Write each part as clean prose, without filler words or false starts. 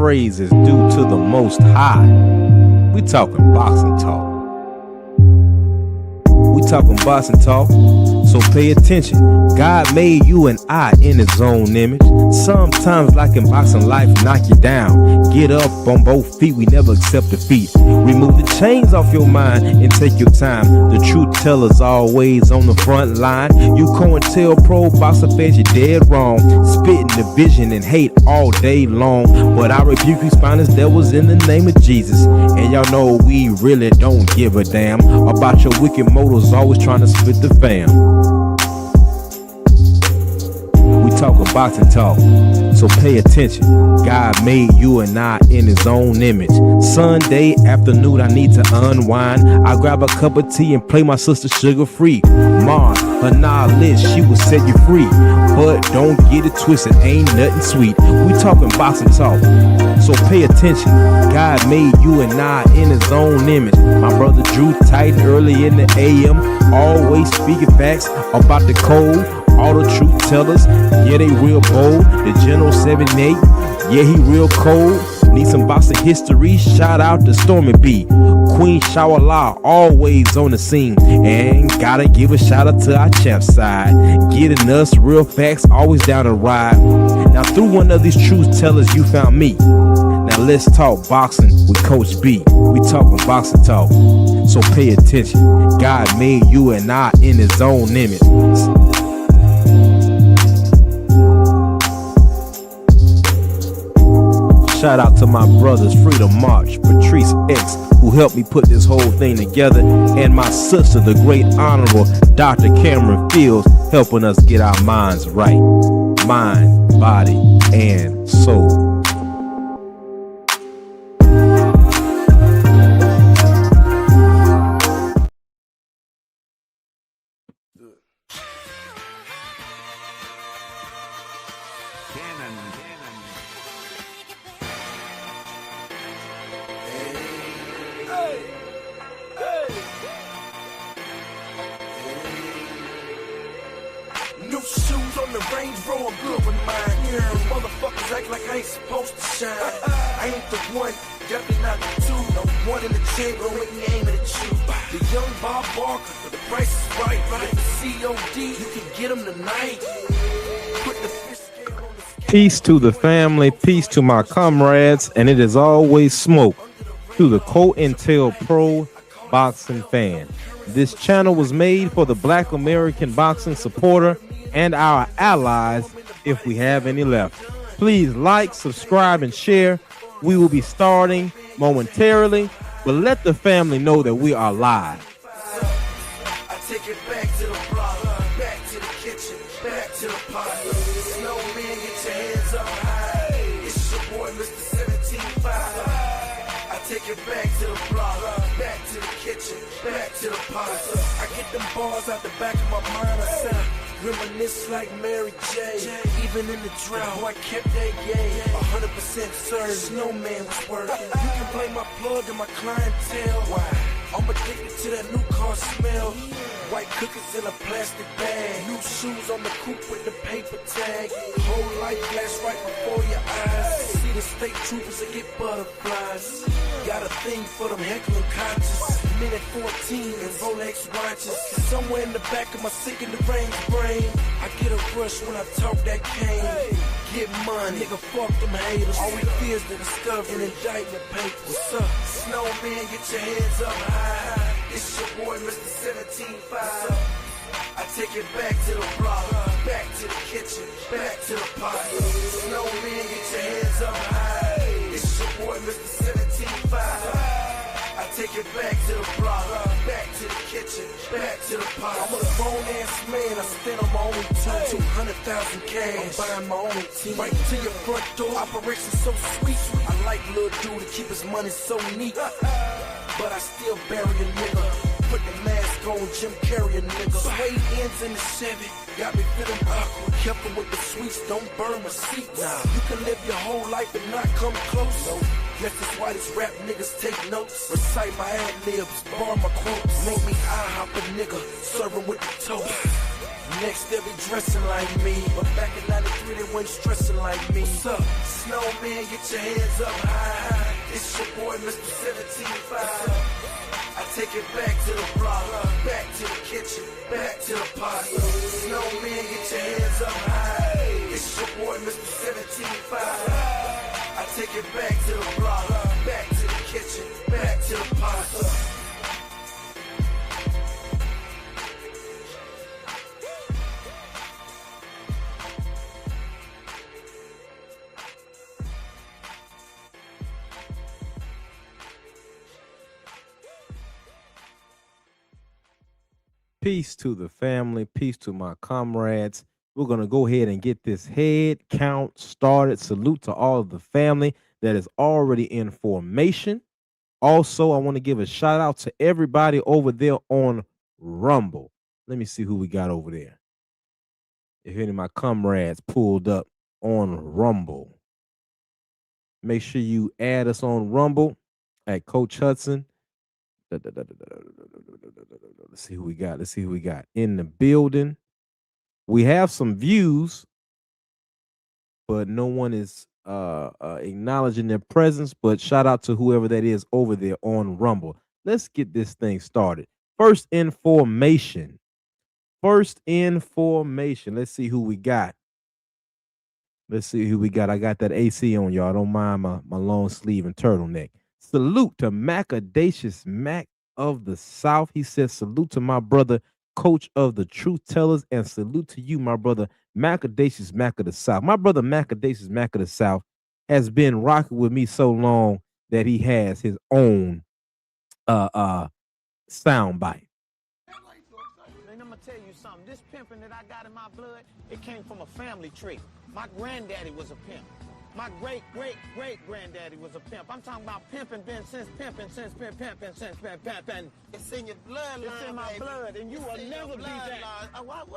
praise is due to the Most High. We talking boxing talk. We talking boxing talk, so pay attention. God made you and I in his own image. Sometimes like in boxing, life knock you down. Get up on both feet, we never accept defeat. Remove the chains off your mind and take your time. The truth teller's always on the front line. You COINTELPRO boxer fans, you're dead wrong. Spitting division and hate all day long. But I rebuke you spineless devils in the name of Jesus. And y'all know we really don't give a damn about your wicked motives, always trying to split the fam. We talking boxing talk, so pay attention. God made you and I in his own image. Sunday afternoon, I need to unwind. I grab a cup of tea and play my sister Sugar Free. Mom, her knowledge, she will set you free. But don't get it twisted, ain't nothing sweet. We talking boxing talk, so pay attention. God made you and I in his own image. My brother Drew Titan early in the AM, always speaking facts about the code. All the truth tellers, yeah, they real bold. The General 78, yeah, he real cold. Need some boxing history, shout out to Stormy B. Queen Shawala, always on the scene. And gotta give a shout out to our champ side. Getting us real facts, always down to ride. Now through one of these truth tellers, you found me. Now let's talk boxing with Coach B. We talking boxing talk, so pay attention. God made you and I in his own image. Shout out to my brothers Freedom March, Patrice X, who helped me put this whole thing together, and my sister, the great Honorable Dr. Cameron Fields, helping us get our minds right. Mind, body, and soul. New shoes on the Range Rover, good with mine. Yeah, motherfuckers act like I ain't supposed to shine. I ain't the one, definitely not the two. No one in the chamber, make me aiming at you. The young Bob Barker, the price is right. Right, the COD, you can get them tonight. Put the fist scale on the scale. Peace to the family, peace to my comrades, and it is always smoke to the COINTELPRO boxing fan. This channel was made for the Black American boxing supporter and our allies, if we have any left. Please like, subscribe, and share. We will be starting momentarily, but let the family know that we are live. I take it back to the block, back to the kitchen, back to the pot. Snowman, get your hands up high. It's your boy, Mr. 17.5. I take it back to the block, back to the kitchen, back to the pot. I get them bars out the back of my mind. I said, reminisce like Mary J. Even in the drought, I kept that gay. 100% certain, Snowman was working. You can blame my plug and my clientele. Why? I'm addicted to that new car smell. White cookies in a plastic bag. New shoes on the coupe with the paper tag. Whole life flash right before your eyes. See the state troopers that get butterflies. Got a thing for them heckling conscious. Minute 14 and Rolex watches. Somewhere in the back of my sick in the range brain, I get a rush when I talk that cane. Get money, nigga, fuck them haters. All we fear is the discovery and indictment papers. What's up? Snowman, get your hands up high. It's your boy, Mr. 17.5. I take it back to the block, back to the kitchen, back to the pot. Snowman, get your hands up high. It's your boy, Mr. 17.5. I take it back to the block, back to the kitchen, back to the pot. I'm a grown-ass man, I spent on my own team. 200,000 cash, I'm buying my own team. Right to your front door, operation so sweet. I like little dude to keep his money so neat. But I still bury a nigga. Put the mask on, Jim Carrey a nigga. Suede ends in the Chevy, got me feeling awkward. Careful with the sweets, don't burn my seat. Nah, you can live your whole life and not come close. No. Guess that's why these rap niggas take notes. Recite my ad libs, bar my quotes. Make me IHOP a nigga, serve him with the toast. Next they'll be dressing like me, but back in 93 they weren't stressing like me. What's up? Snowman, get your hands up high. It's your boy, Mr. 17-5. I take it back to the block, back to the kitchen, back to the pot. Snowman, get your hands up high. It's your boy, Mr. 17-5. I take it back to the block, back to the kitchen, back to the pot. Peace to the family. Peace to my comrades. We're going to go ahead and get this head count started. Salute to all of the family that is already in formation. Also, I want to give a shout out to everybody over there on Rumble. Let me see who we got over there. If any of my comrades pulled up on Rumble, make sure you add us on Rumble at Coach Hudson. Let's see who we got. Let's see who we got in the building. We have some views, but no one is acknowledging their presence. But shout out to whoever that is over there on Rumble. Let's get this thing started. First in formation. Let's see who we got. I got that AC on, y'all. Don't mind my long sleeve and turtleneck. Salute to Macadacious Mac of the South. He says, salute to my brother, Coach of the Truth Tellers, and salute to you, my brother, Macadacious Mac of the South. My brother, Macadacious Mac of the South, has been rocking with me so long that he has his own sound bite. And I'm gonna tell you something. This pimping that I got in my blood, it came from a family tree. My granddaddy was a pimp. My great-great-great-granddaddy was a pimp. I'm talking about pimping since pimping. It's in your bloodline. It's in my blood, and you will never be that. What?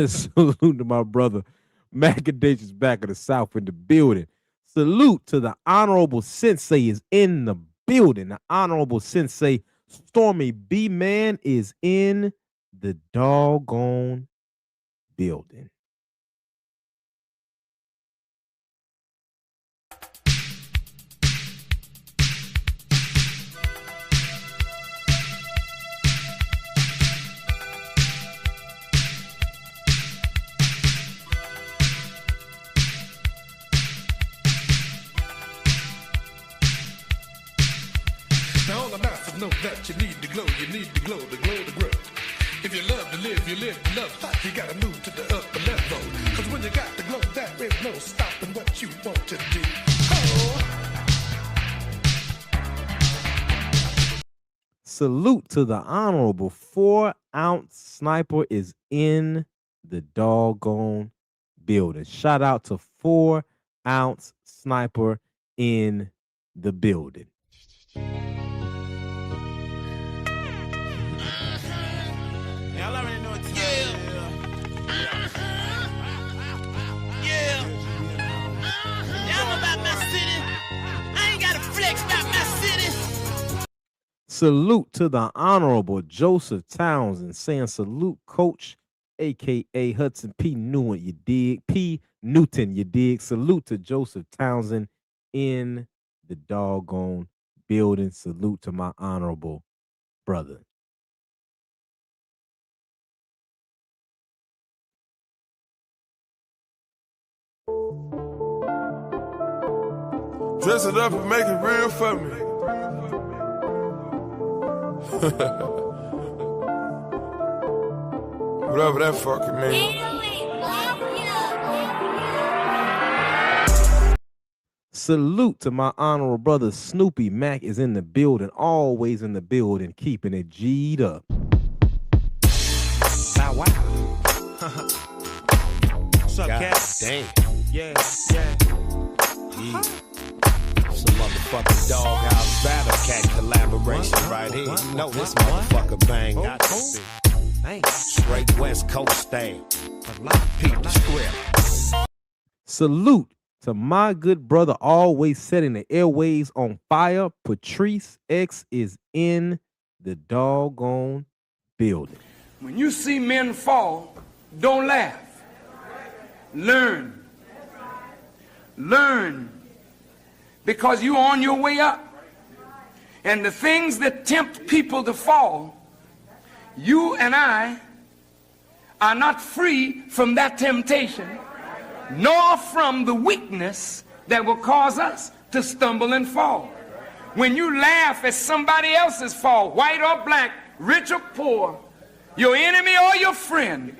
Salute to my brother, Macadacious Mac of the South in the building. Salute to the Honorable Sensei is in the building. The Honorable Sensei, Stormy B-Man, is in the doggone building. Now all the masses know that you need to glow, to glow to grow. If you love to live, you live to love hot, you gotta move to the upper level. Cause when you got the glow, there is no stopping what you want to do. Oh. Salute to the Honorable 4-ounce Sniper is in the doggone building. Shout out to 4-ounce Sniper in the building. Y'all already know it's Y'all know about my city. I ain't got to flex about my city. Salute to the Honorable Joseph Townsend, saying salute, Coach, a.k.a. Hudson P. Newton, you dig? P. Newton, you dig? Salute to Joseph Townsend in the doggone building. Salute to my honorable brother. Dress it up and make it real for me. Whatever that fucking means. Salute to my honorable brother Snoopy Mac is in the building, always in the building, keeping it G'd up. Wow, wow. What's up, Cat? Damn. Yeah. Some motherfucking doghouse battle cat collaboration right here. You know this motherfucker bang out this bitch. Straight West Coast style. Peep the script. Salute to my good brother, always setting the airways on fire. Patrice X is in the doggone building. When you see men fall, Don't laugh. Learn. Learn. Because you're on your way up. And the things that tempt people to fall, you and I are not free from that temptation, nor from the weakness that will cause us to stumble and fall. When you laugh at somebody else's fall, white or black, rich or poor, your enemy or your friend,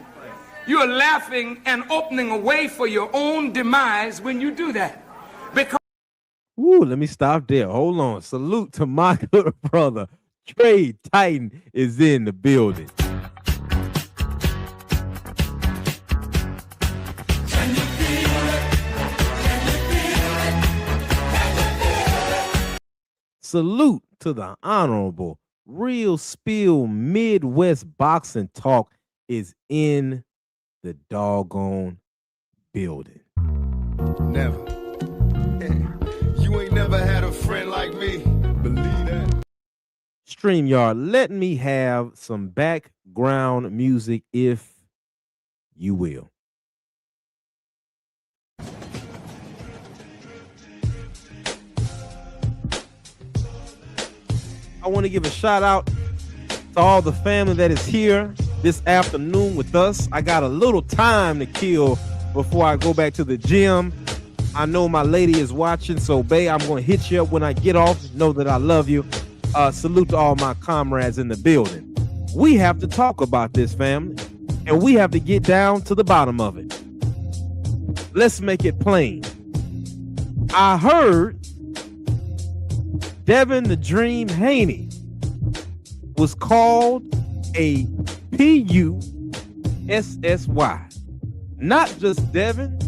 you are laughing and opening a way for your own demise when you do that. Because Ooh, let me stop there. Hold on. Salute to my good brother. Trey Titan is in the building. Salute to the honorable Real Spill Midwest Boxing Talk is in the doggone building. Never. You ain't never had a friend like me. Believe that. StreamYard, let me have some background music, if you will. I want to give a shout out to all the family that is here this afternoon with us. I got a little time to kill before I go back to the gym. I know my lady is watching, so babe, I'm going to hit you up when I get off. Know that I love you. Salute to all my comrades in the building. We have to talk about this, family, and we have to get down to the bottom of it. Let's make it plain. I heard Devin the Dream Haney was called a P-U-S-S-Y. Not just Devin,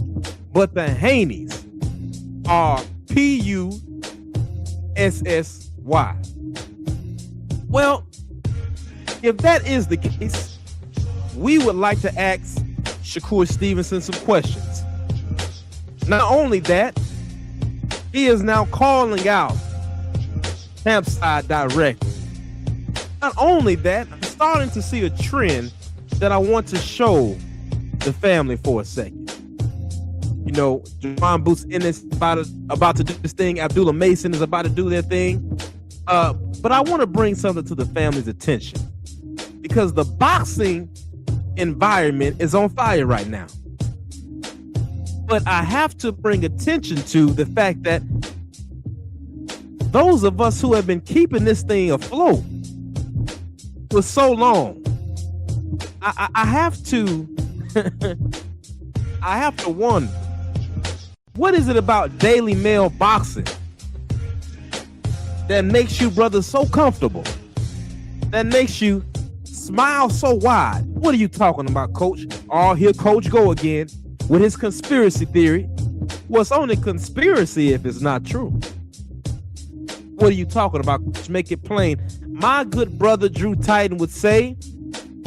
but the Haneys are P-U-S-S-Y. Well, if that is the case, we would like to ask Shakur Stevenson some questions. Not only that, he is now calling out Campside directly. Not only that, I'm starting to see a trend that I want to show the family for a second. You know, Javon Boots Ennis about to do this thing. Abdullah Mason is about to do their thing. But I want to bring something to the family's attention, because the boxing environment is on fire right now. But I have to bring attention to the fact that those of us who have been keeping this thing afloat for so long, I have to I have to wonder, what is it about Daily Mail boxing that makes you brothers so comfortable, that makes you smile so wide? What are you talking about, Coach? Oh, here Coach go again with his conspiracy theory. Well, it's only conspiracy if it's not true. What are you talking about? Make it plain. My good brother Drew Titan would say,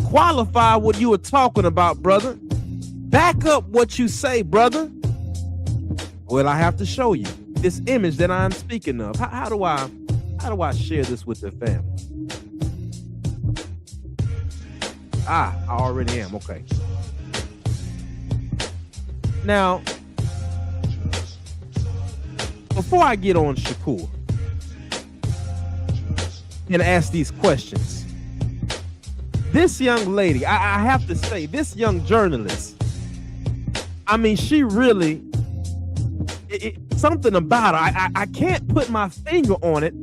qualify what you were talking about, brother. Back up what you say, brother. Well, I have to show you this image that I'm speaking of. How do I share this with the family? I already am. Okay. Now, before I get on Shakur and ask these questions, this young lady, I have to say, this young journalist, I mean, she really, something about her, I can't put my finger on it,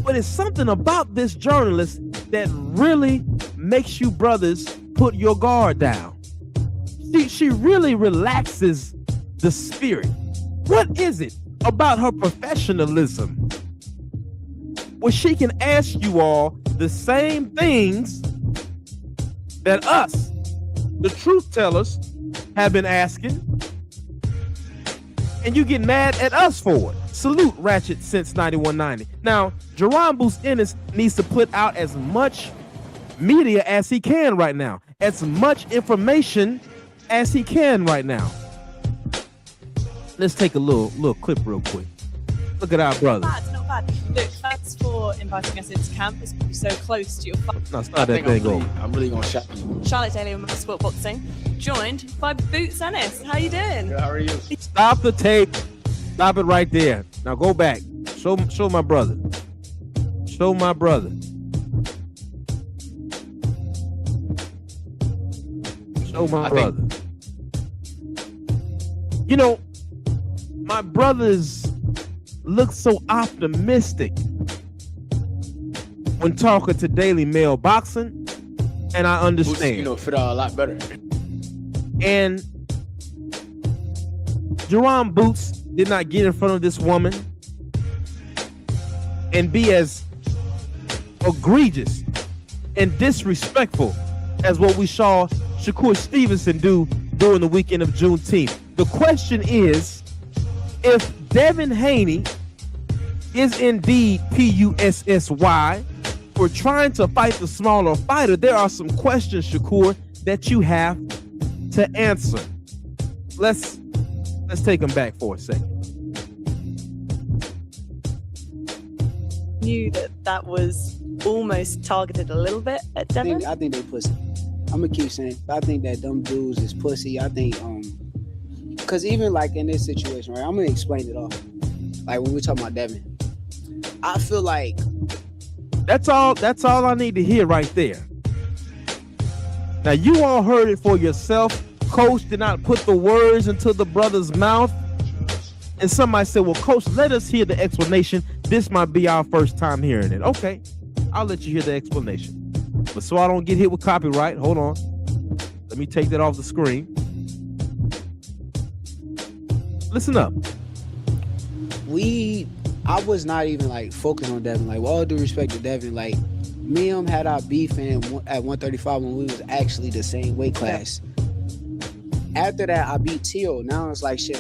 but it's something about this journalist that really makes you brothers put your guard down. She really relaxes the spirit. What is it about her professionalism where she can ask you all the same things that us, the truth tellers, have been asking, and you get mad at us for it? Salute Ratchet since 9190. Now, Jerron Boots Ennis needs to put out as much media as he can right now, as much information as he can right now. Let's take a little clip real quick. Look at our brother. Not bad. Look, thanks for inviting us into camp. It's so close to your Now start that thing over. I'm really gonna shock you. Charlotte Daly with Sport Boxing. joined by Boots Ennis. How you doing? How are you? Stop the tape. Stop it right there. Now go back. Show my brother. Show my brother. Show my brother. You know, my brothers look so optimistic when talking to Daily Mail Boxing, and I understand. Boots, fit out a lot better. And Jerron Boots did not get in front of this woman and be as egregious and disrespectful as what we saw Shakur Stevenson do during the weekend of Juneteenth. The question is, if Devin Haney is indeed Pussy for trying to fight the smaller fighter, there are some questions, Shakur, that you have to answer. Let's take them back for a second. Knew that was almost targeted a little bit at Devin. I think they pussy. I'm gonna keep saying. I think that them dudes is pussy. I think because even like in this situation, right? I'm gonna explain it all. Like when we talking about Devin, I feel like that's all I need to hear right there. Now you all heard it for yourself. Coach did not put the words into the brother's mouth. And somebody said, well, Coach, let us hear the explanation. This might be our first time hearing it. Okay, I'll let you hear the explanation. But so I don't get hit with copyright, hold on. Let me take that off the screen. Listen up. I was not even like focused on Devin. Like, with all due respect to Devin, like me and him had our beef at 135 when we was actually the same weight class. After that, I beat Teal. Now it's like shit.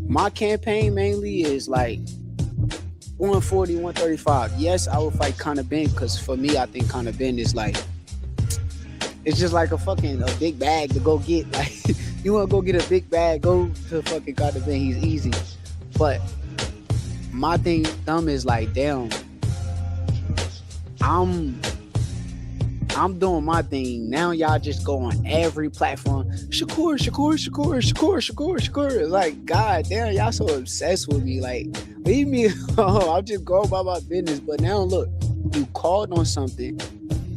My campaign mainly is like 140, 135. Yes, I will fight Conor Ben because for me, I think Conor Ben is like, it's just like a big bag to go get. Like, you want to go get a big bag, go to fucking Conor Ben. He's easy. But my thing, dumb is like, damn, I'm doing my thing. Now y'all just go on every platform. Shakur. Like, god damn, y'all so obsessed with me. Like, leave me alone. I'm just going about my business. But now look, you called on something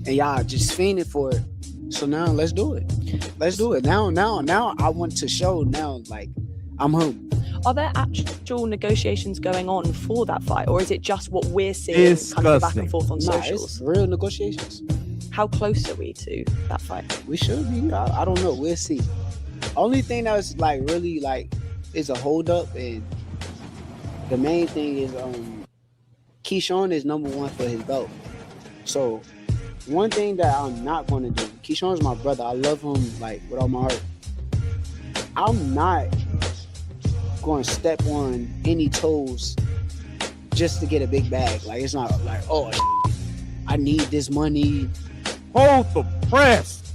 and y'all just fiending for it. So now let's do it. Now I want to show now, like, I'm home. Are there actual negotiations going on for that fight, or is it just what we're seeing kind of back and forth on socials? It's real negotiations. How close are we to that fight? We should be. I don't know. We'll see. Only thing that's like really like is a hold up, and the main thing is Keyshawn is number one for his belt. So one thing that I'm not going to do, Keyshawn's my brother. I love him like with all my heart. I'm not going to step on any toes just to get a big bag. Like, it's not like, oh, I need this money. Hold the press.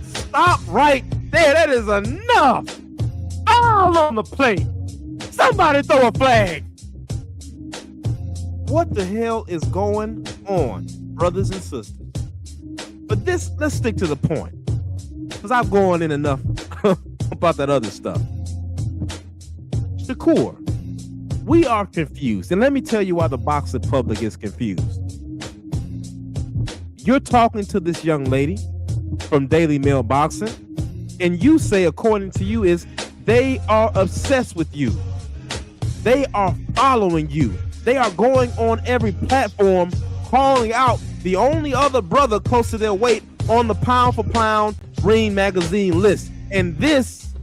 Stop right there. That is enough. All on the plate. Somebody throw a flag. What the hell is going on, brothers and sisters? But let's stick to the point, because I've gone in enough about that other stuff. Shakur, we are confused. And let me tell you why the boxing public is confused. You're talking to this young lady from Daily Mail Boxing, and you say, according to you, is they are obsessed with you. They are following you. They are going on every platform, calling out the only other brother close to their weight on the pound for pound Ring magazine list. And this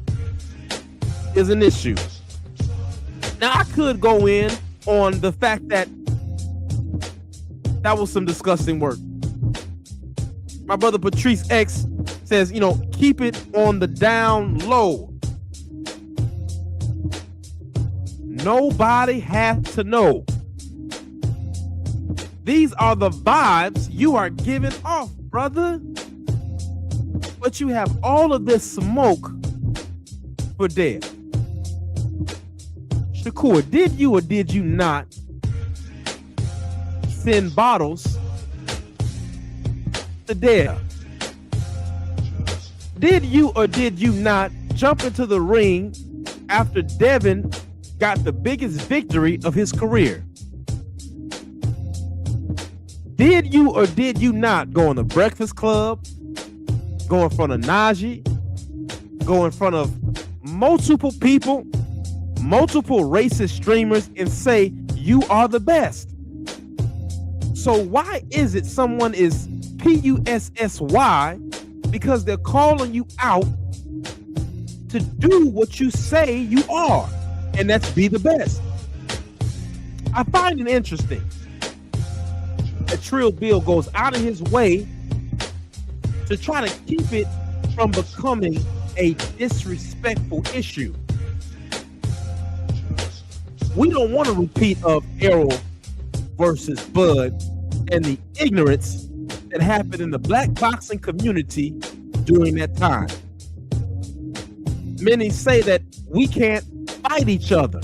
is an issue. Now, I could go in on the fact that was some disgusting work. My brother Patrice X says, keep it on the down low. Nobody has to know. These are the vibes you are giving off, brother. But you have all of this smoke for Dev. Shakur, did you or did you not send bottles to Dev? Did you or did you not jump into the ring after Devin got the biggest victory of his career? Did you or did you not go in the Breakfast Club, go in front of Najee, go in front of multiple people, multiple racist streamers, and say you are the best? So why is it someone is PUSSY because they're calling you out to do what you say you are, and that's be the best? I find it interesting that Trill Bill goes out of his way to try to keep it from becoming a disrespectful issue. We don't want a repeat of Errol versus Bud and the ignorance that happened in the black boxing community during that time. Many say that we can't fight each other.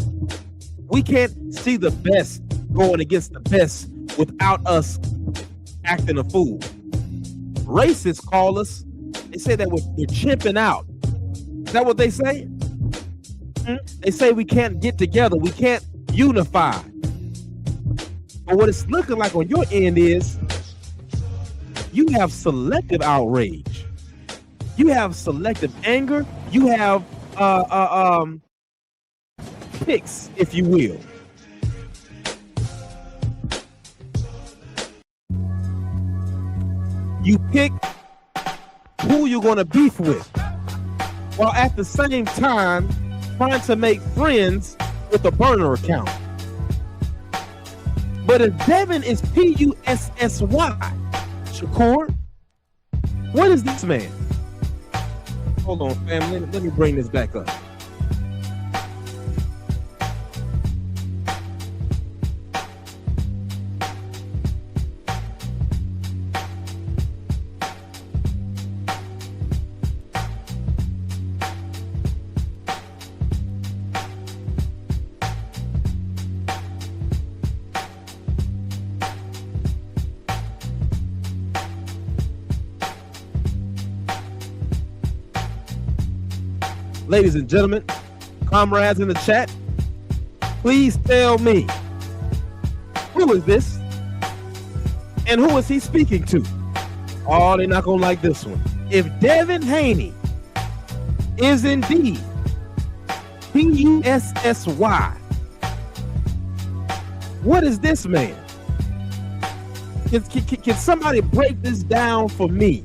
We can't see the best going against the best without us acting a fool. Racists call us, they say that we're chimping out. Is that what they say? They say we can't get together, we can't unify. But what it's looking like on your end is you have selective outrage. You have selective anger. You have picks, if you will. You pick who you're going to beef with, while at the same time trying to make friends with a burner account. But if Devin is PUSSY, Shakur, what is this man? Hold on, family. Let me bring this back up. Ladies and gentlemen, comrades in the chat, please tell me, who is this and who is he speaking to? Oh, they're not gonna like this one. If Devin Haney is indeed PUSSY, what is this man? Can somebody break this down for me?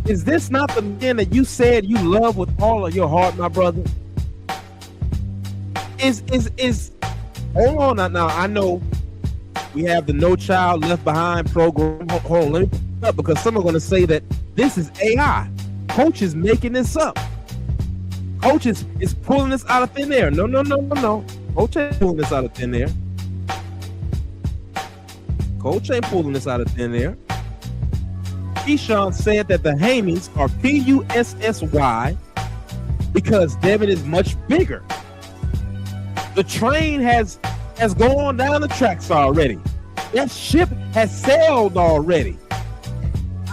Is this not the man that you said you love with all of your heart, my brother? Hold on now. I know we have the No Child Left Behind program. Hold on, let me put it up because some are going to say that this is AI. Coach is making this up. Coach is pulling this out of thin air. No. Coach ain't pulling this out of thin air. Coach ain't pulling this out of thin air. Keyshawn said that the Haneys are PUSSY because Devin is much bigger. The train has gone down the tracks already. That ship has sailed already.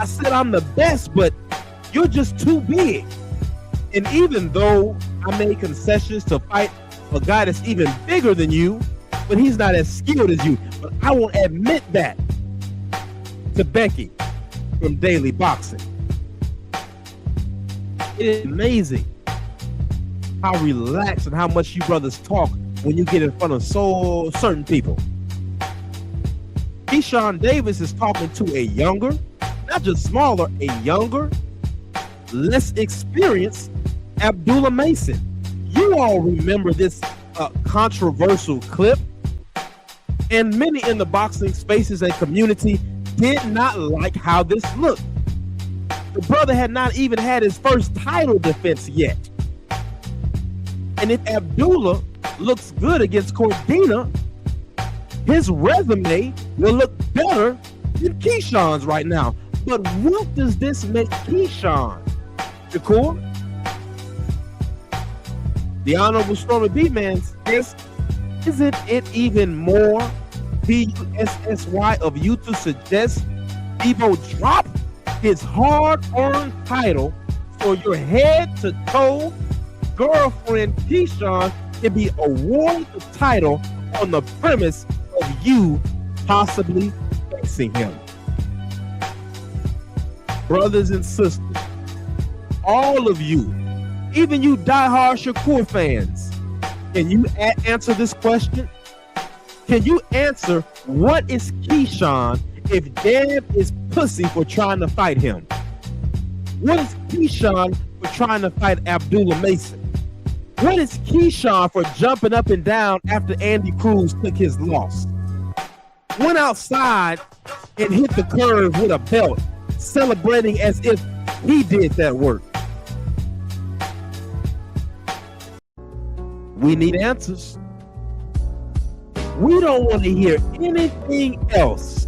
I said I'm the best, but you're just too big. And even though I made concessions to fight a guy that's even bigger than you, but he's not as skilled as you. But I won't admit that to Becky from Daily Boxing. It is amazing how relaxed and how much you brothers talk when you get in front of certain people. Keyshawn Davis is talking to a younger, not just smaller, a younger, less experienced Abdullah Mason. You all remember this controversial clip, and many in the boxing spaces and community did not like how this looked. The brother had not even had his first title defense yet. And if Abdullah looks good against Cordina, his resume will look better than Keyshawn's right now. But what does this make Keyshawn, Shakur? The Honorable Stormy B-Man says, isn't it even more PUSSY of you to suggest Debo drop his hard-earned title for your head-to-toe girlfriend Keyshawn to be awarded the title on the premise of you possibly facing him. Brothers and sisters, all of you, even you diehard Shakur fans, can you answer this question? Can you answer what is Keyshawn if Dev is pussy for trying to fight him? What is Keyshawn for trying to fight Abdullah Mason? What is Keyshawn for jumping up and down after Andy Cruz took his loss? Went outside and hit the curve with a belt, celebrating as if he did that work. We need answers. We don't want to hear anything else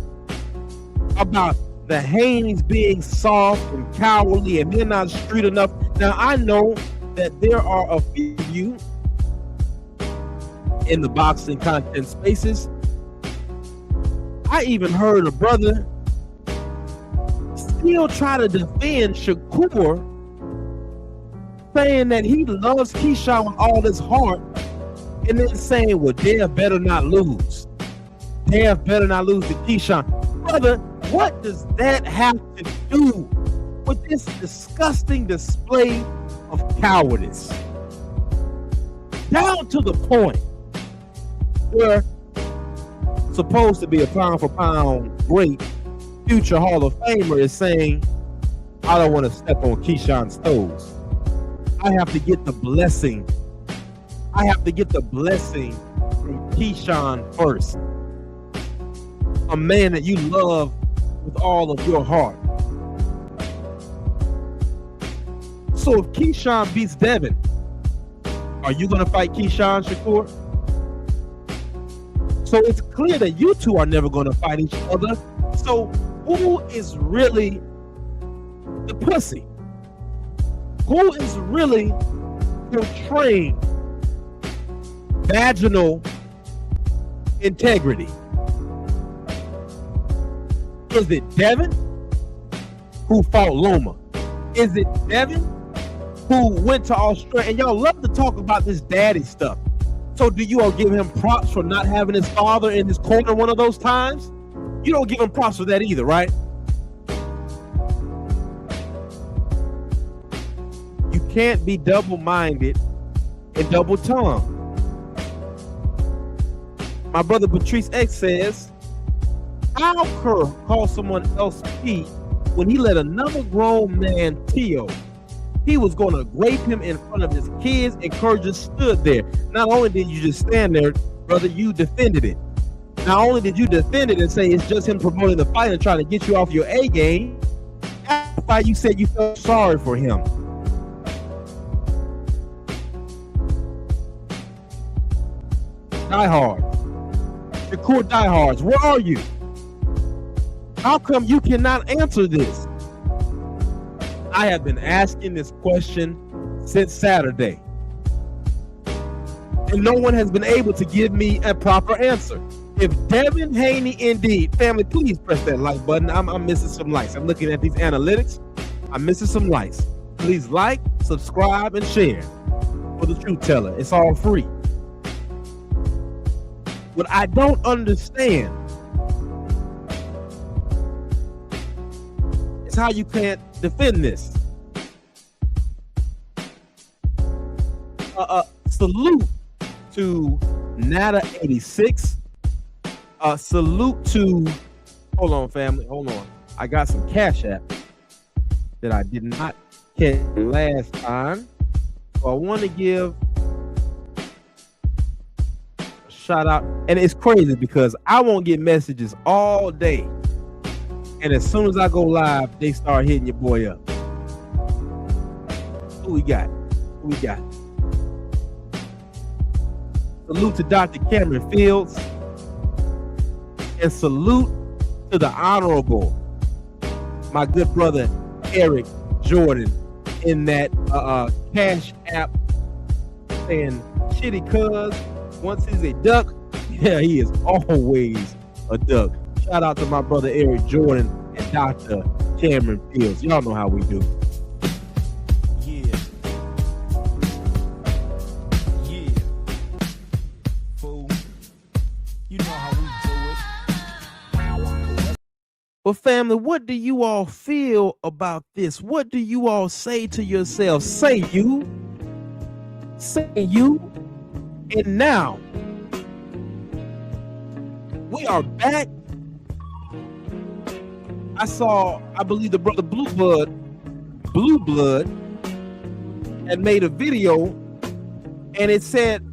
about the Haneys being soft and cowardly and they're not street enough. Now, I know that there are a few of you in the boxing content spaces. I even heard a brother still try to defend Shakur, saying that he loves Keyshawn with all his heart, and then saying, well, Dev better not lose. Dev better not lose to Keyshawn. Brother, what does that have to do with this disgusting display of cowardice? Down to the point where supposed to be a pound for pound great future Hall of Famer is saying, I don't want to step on Keyshawn's toes. I have to get the blessing. I have to get the blessing from Keyshawn first. A man that you love with all of your heart. So if Keyshawn beats Devin, are you going to fight Keyshawn, Shakur? So it's clear that you two are never going to fight each other. So who is really the pussy? Who is really portraying vaginal integrity? Is it Devin who fought Loma? Is it Devin who went to Australia? And y'all love to talk about this daddy stuff. So do you all give him props for not having his father in his corner one of those times? You don't give him props for that either, right? You can't be double-minded and double-tongued. My brother Patrice X says, how Kerr called someone else Pete when he let another grown man Tio? He was going to rape him in front of his kids, and Kerr just stood there. Not only did you just stand there, brother, you defended it. Not only did you defend it and say it's just him promoting the fight and trying to get you off your A game, after the fight you said you felt sorry for him. Die Hard. Shakur diehards, where are you? How come you cannot answer this? I have been asking this question since Saturday, and no one has been able to give me a proper answer. If Devin Haney indeed, family, please press that like button. I'm missing some likes. I'm looking at these analytics. I'm missing some likes. Please like, subscribe, and share for the Truth Teller. It's all free. What I don't understand is how you can't defend this. Salute to Nata86. Salute to, hold on, family, hold on. I got some Cash App that I did not catch last time. So I want to give a shout out. And it's crazy because I won't get messages all day. And as soon as I go live, they start hitting your boy up. Who we got? Who we got? Salute to Dr. Cameron Fields. And salute to the Honorable, my good brother, Eric Jordan, in that Cash App saying, shitty cuz, once he's a duck, yeah, he is always a duck. Shout out to my brother, Eric Jordan, and Dr. Cameron Fields. Y'all know how we do. Well, family, what do you all feel about this? What do you all say to yourselves? Say you. And now, we are back. I believe the brother Blue Blood, had made a video, and it said,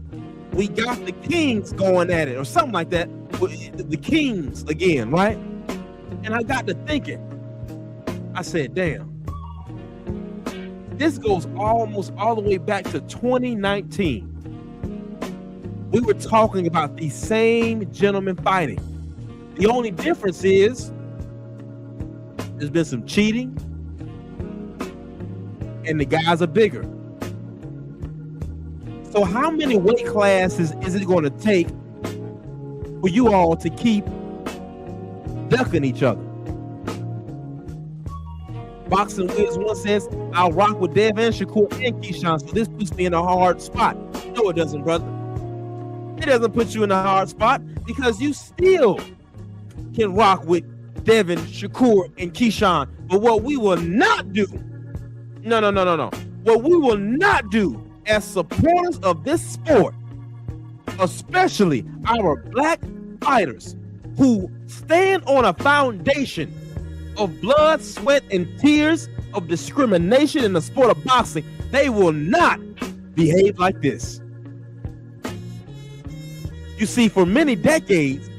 we got the Kings going at it, or something like that. The Kings again, right? And I got to thinking, I said, damn, this goes almost all the way back to 2019. We were talking about these same gentlemen fighting. The only difference is there's been some cheating and the guys are bigger. So how many weight classes is it going to take for you all to keep ducking each other? Boxing Wiz one says, I'll rock with Devin, Shakur, and Keyshawn, so this puts me in a hard spot. No, it doesn't, brother. It doesn't put you in a hard spot because you still can rock with Devin, Shakur, and Keyshawn. But what we will not do, no. What we will not do as supporters of this sport, especially our black fighters who stand on a foundation of blood, sweat, and tears of discrimination in the sport of boxing, they will not behave like this. You see, for many decades,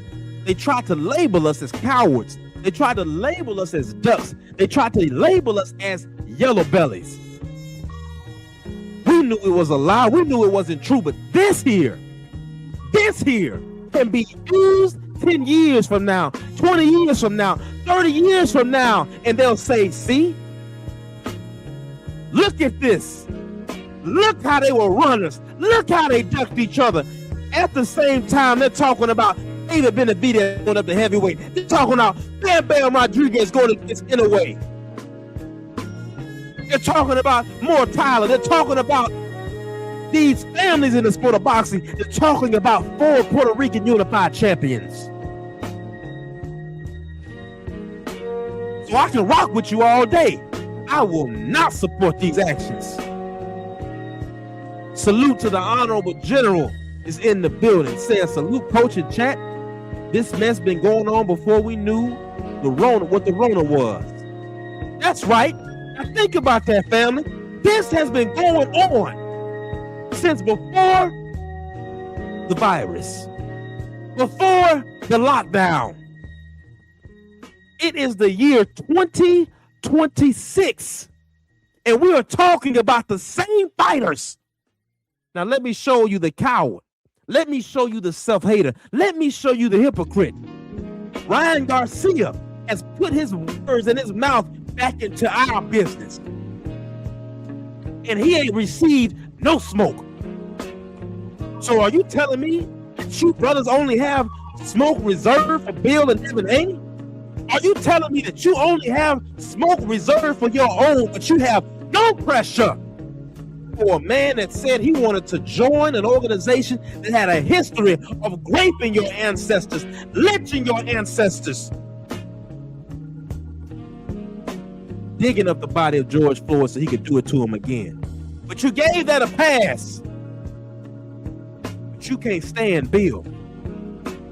they tried to label us as cowards. They tried to label us as ducks. They tried to label us as yellow bellies. We knew it was a lie. We knew it wasn't true, but this here can be used 10 years from now, 20 years from now, 30 years from now, and they'll say, see, look at this. Look how they were runners. Look how they ducked each other. At the same time, they're talking about David Benavidez going up to heavyweight. They're talking about Bam Bam Rodriguez going against Inoue. They're talking about Moore Tyler. They're talking about these families in the sport of boxing. They're talking about 4 Puerto Rican unified champions. So I can rock with you all day. I will not support these actions. Salute to the Honorable General is in the building. Says salute, coach and chat. This mess been going on before we knew what the Rona was. That's right. Now think about that, family. This has been going on since before the virus, before the lockdown. It is the year 2026, and we are talking about the same fighters. Now let me show you the coward. Let me show you the self-hater. Let me show you the hypocrite. Ryan Garcia has put his words in his mouth back into our business. And he ain't received no smoke. So are you telling me that you brothers only have smoke reserved for Bill and Devin Haney? Are you telling me that you only have smoke reserved for your own, but you have no pressure for a man that said he wanted to join an organization that had a history of raping your ancestors, lynching your ancestors, digging up the body of George Floyd so he could do it to him again? But you gave that a pass. But you can't stand Bill.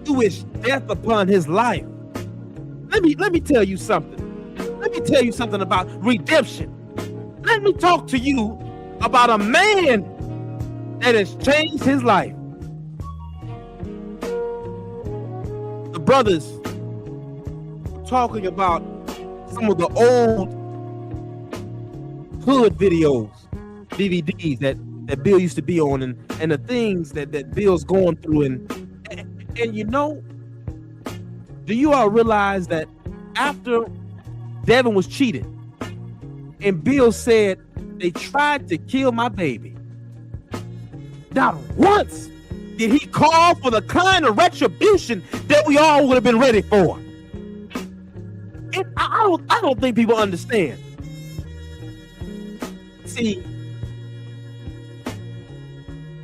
You wish death upon his life. Let me tell you something. Let me tell you something about redemption. Let me talk to you about a man that has changed his life. The brothers talking about some of the old hood videos, DVDs that Bill used to be on, and the things that Bill's going through, and you know, do you all realize that after Devin was cheated and Bill said they tried to kill my baby, not once did he call for the kind of retribution that we all would have been ready for? And I don't think people understand. See,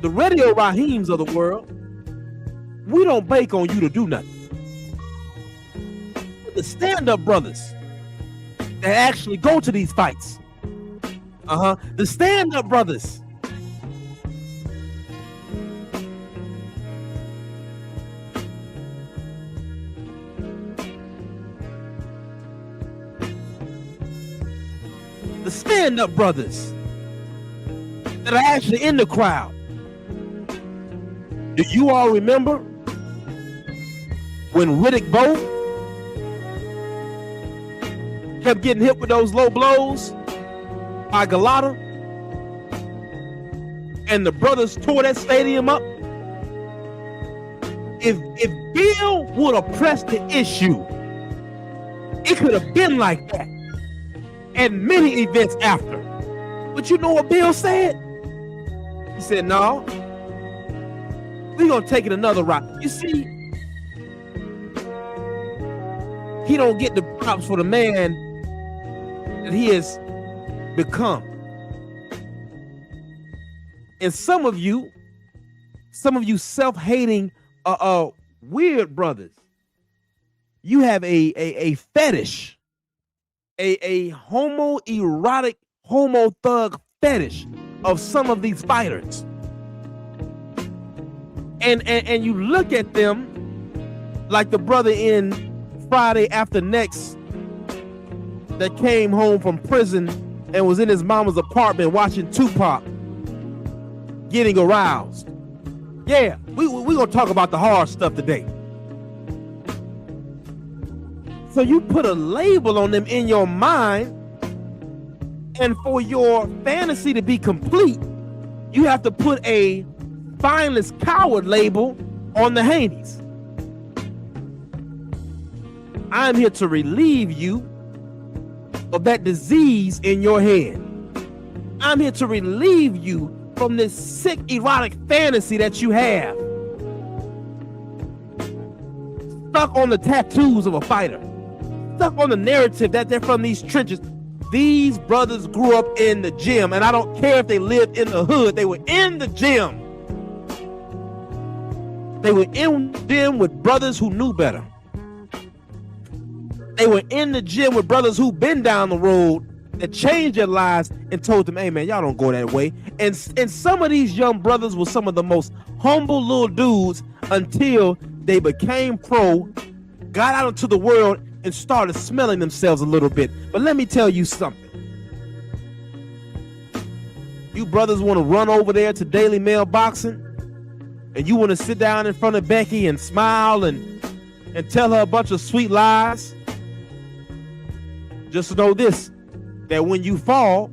the Radio Raheems of the world, we don't bake on you to do nothing. the stand-up brothers that actually go to these fights. The stand-up brothers. The stand-up brothers that are actually in the crowd. Do you all remember when Riddick Bowe kept getting hit with those low blows by Galata, and the brothers tore that stadium up? If Bill would have pressed the issue, it could have been like that at many events after. But you know what Bill said? He said, no, we're going to take it another route. You see, he don't get the props for the man that he has become. And some of you self-hating weird brothers, you have a fetish, a homoerotic, homo thug fetish of some of these fighters. And you look at them like the brother in Friday After Next that came home from prison and was in his mama's apartment watching Tupac getting aroused. Yeah, we gonna talk about the hard stuff today. So you put a label on them in your mind, and for your fantasy to be complete, you have to put a spineless coward label on the Haneys. I'm here to relieve you of that disease in your head. I'm here to relieve you from this sick erotic fantasy that you have. Stuck on the tattoos of a fighter. Stuck on the narrative that they're from these trenches. These brothers grew up in the gym, and I don't care if they lived in the hood. They were in the gym. They were in the gym with brothers who knew better. They were in the gym with brothers who been down the road that changed their lives and told them, hey man, y'all don't go that way. And some of these young brothers were some of the most humble little dudes until they became pro, got out into the world, and started smelling themselves a little bit. But let me tell you something. You brothers want to run over there to Daily Mail Boxing, and you want to sit down in front of Becky and smile and tell her a bunch of sweet lies. Just know this, that when you fall,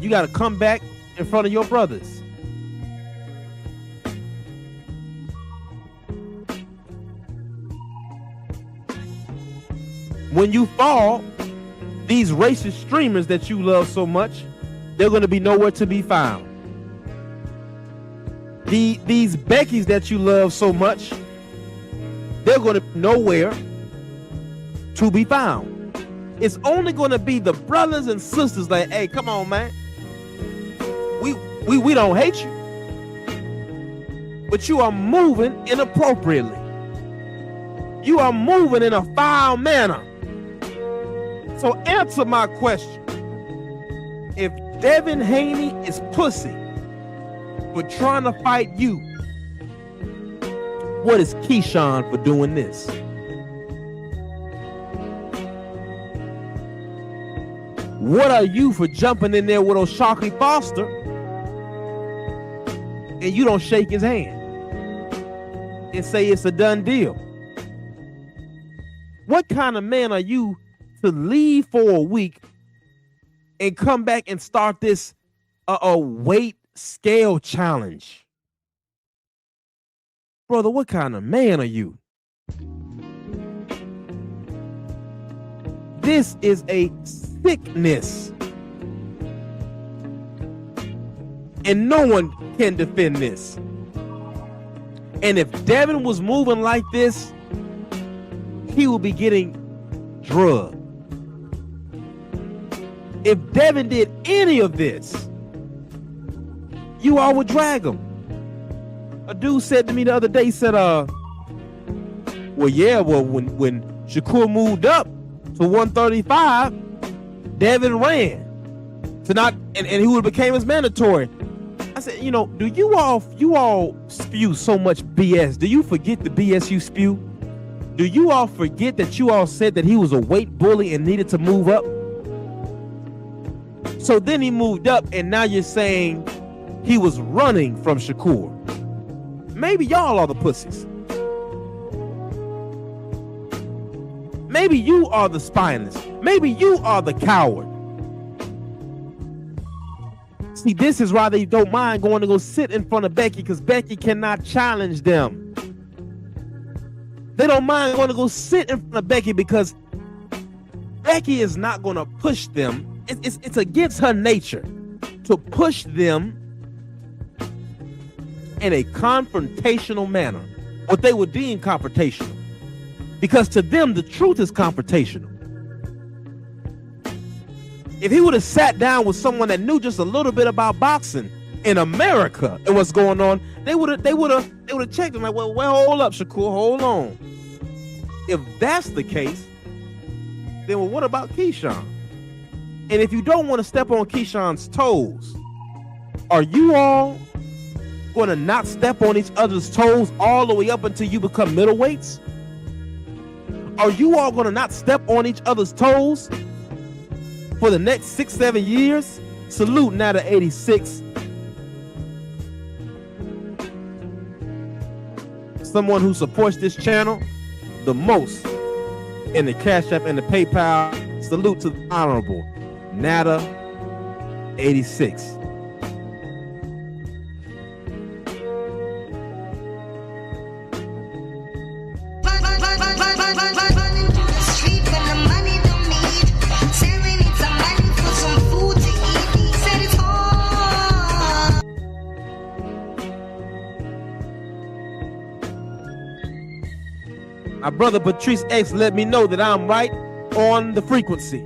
you got to come back in front of your brothers. When you fall, these racist streamers that you love so much, they're going to be nowhere to be found. These Beckys that you love so much, they're going to be nowhere to be found. It's only going to be the brothers and sisters like, hey, come on, man. We don't hate you. But you are moving inappropriately. You are moving in a foul manner. So answer my question. If Devin Haney is pussy for trying to fight you, what is Keyshawn for doing this? What are you for jumping in there with O'Shaquie Foster and you don't shake his hand and say it's a done deal? What kind of man are you to leave for a week and come back and start this a weight scale challenge? Brother, what kind of man are you? This is a sickness. And no one can defend this. And if Devin was moving like this, he would be getting drugged. If Devin did any of this, you all would drag him. A dude said to me the other day, he said, when Shakur moved up to 135, Devin ran to not, and he would have became his mandatory. I said, you know, do you all spew so much BS? Do you forget the BS you spew? Do you all forget that you all said that he was a weight bully and needed to move up? So then he moved up, and now you're saying he was running from Shakur. Maybe y'all are the pussies. Maybe you are the spineless. Maybe you are the coward. See, this is why they don't mind going to go sit in front of Becky, because Becky cannot challenge them. They don't mind going to go sit in front of Becky because Becky is not going to push them. It's against her nature to push them in a confrontational manner, what they would deem confrontational, because to them the truth is confrontational. If he would have sat down with someone that knew just a little bit about boxing in America and what's going on, they would have checked him like, well, hold up, Shakur, hold on. If that's the case, then well, what about Keyshawn? And if you don't want to step on Keyshawn's toes, are you all going to not step on each other's toes all the way up until you become middleweights? Are you all going to not step on each other's toes for the next 6-7 years? Salute Nata 86. Someone who supports this channel the most in the Cash App and the PayPal. Salute to the Honorable Nata 86. My brother Patrice X let me know that I'm right on the frequency.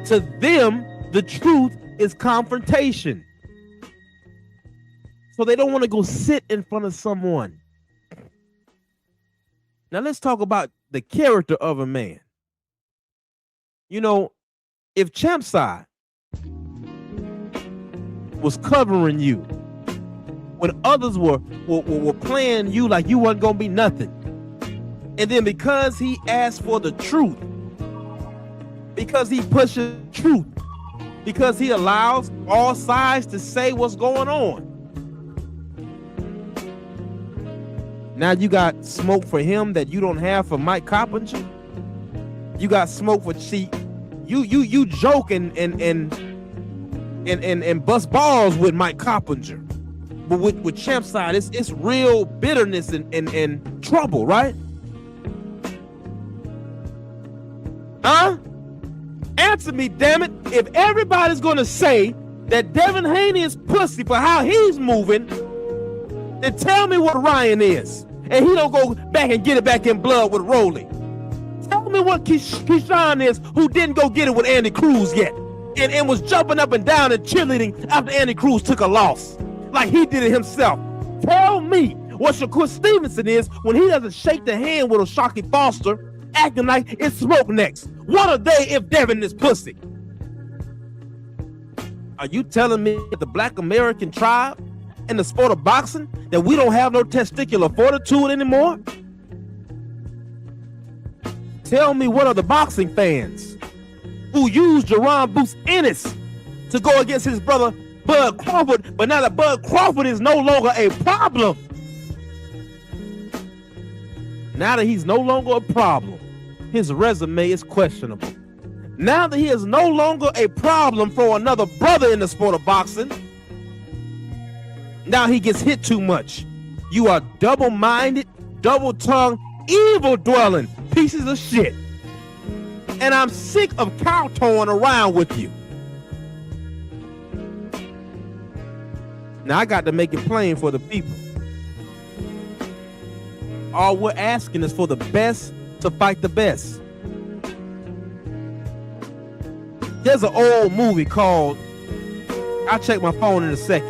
To them, the truth is confrontation. So they don't want to go sit in front of someone. Now let's talk about the character of a man. You know, if Champside was covering you when others were playing you like you wasn't gonna be nothing, and then because he asked for the truth, because he pushes truth, because he allows all sides to say what's going on, now you got smoke for him that you don't have for Mike Coppinger. You got smoke for you joke and bust balls with Mike Coppinger. But with Champside, it's real bitterness and trouble, right? Huh? Answer me, damn it. If everybody's gonna say that Devin Haney is pussy for how he's moving, then tell me what Ryan is. And he don't go back and get it back in blood with Rolly. Tell me what Keyshawn is, who didn't go get it with Andy Cruz yet. And was jumping up and down and cheerleading after Andy Cruz took a loss, like he did it himself. Tell me what Shakur Stevenson is when he doesn't shake the hand with O'Shaquie Foster, acting like it's smoke next. What are they if Devin is pussy? Are you telling me that the Black American tribe in the sport of boxing, that we don't have no testicular fortitude anymore? Tell me what are the boxing fans who used Jerron Boots Ennis to go against his brother Bud Crawford, but now that Bud Crawford is no longer a problem. Now that he's no longer a problem, his resume is questionable. Now that he is no longer a problem for another brother in the sport of boxing, now he gets hit too much. You are double-minded, double-tongued, evil-dwelling pieces of shit. And I'm sick of kowtowing around with you. Now I got to make it plain for the people. All we're asking is for the best to fight the best. There's an old movie called, I'll check my phone in a second.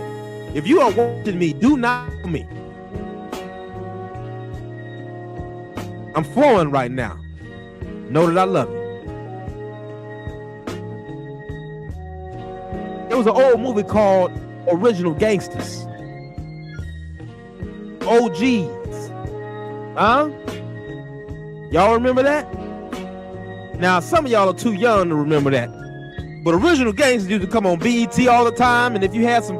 If you are watching me, do not me. I'm flowing right now. Know that I love you. There was an old movie called Original Gangsters. OGs. Huh? Y'all remember that? Now, some of y'all are too young to remember that. But Original Gangsters used to come on BET all the time, and if you had some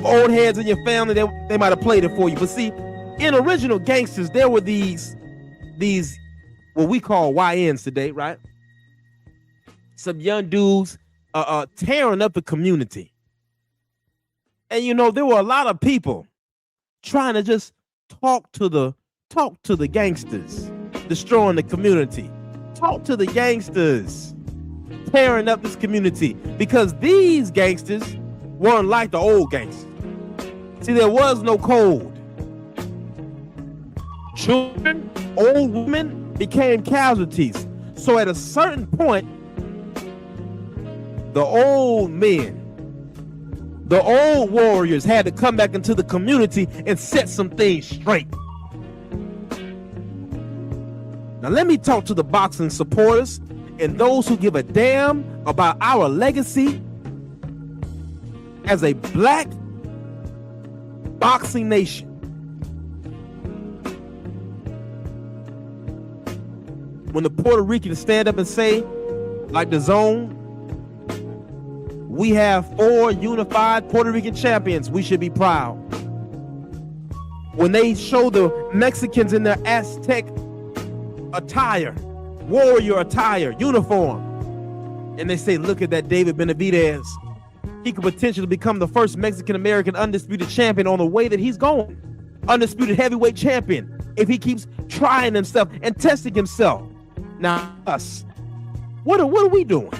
old heads in your family, they might have played it for you. But see, in Original Gangsters, there were these what we call YNs today, right? Some young dudes tearing up the community. And you know, there were a lot of people trying to just talk to the gangsters, destroying the community. Talk to the gangsters, tearing up this community, because these gangsters weren't like the old gangsters. See, there was no code. Children, old women became casualties. So at a certain point, the old men, the old warriors had to come back into the community and set some things straight. Now let me talk to the boxing supporters and those who give a damn about our legacy as a black boxing nation. When the Puerto Ricans stand up and say, like the Zone, we have 4 unified Puerto Rican champions, we should be proud. When they show the Mexicans in their Aztec attire, warrior attire, uniform, and they say, look at that David Benavidez. He could potentially become the first Mexican-American undisputed champion on the way that he's going. Undisputed heavyweight champion, if he keeps trying himself and testing himself. Now, us, what are we doing?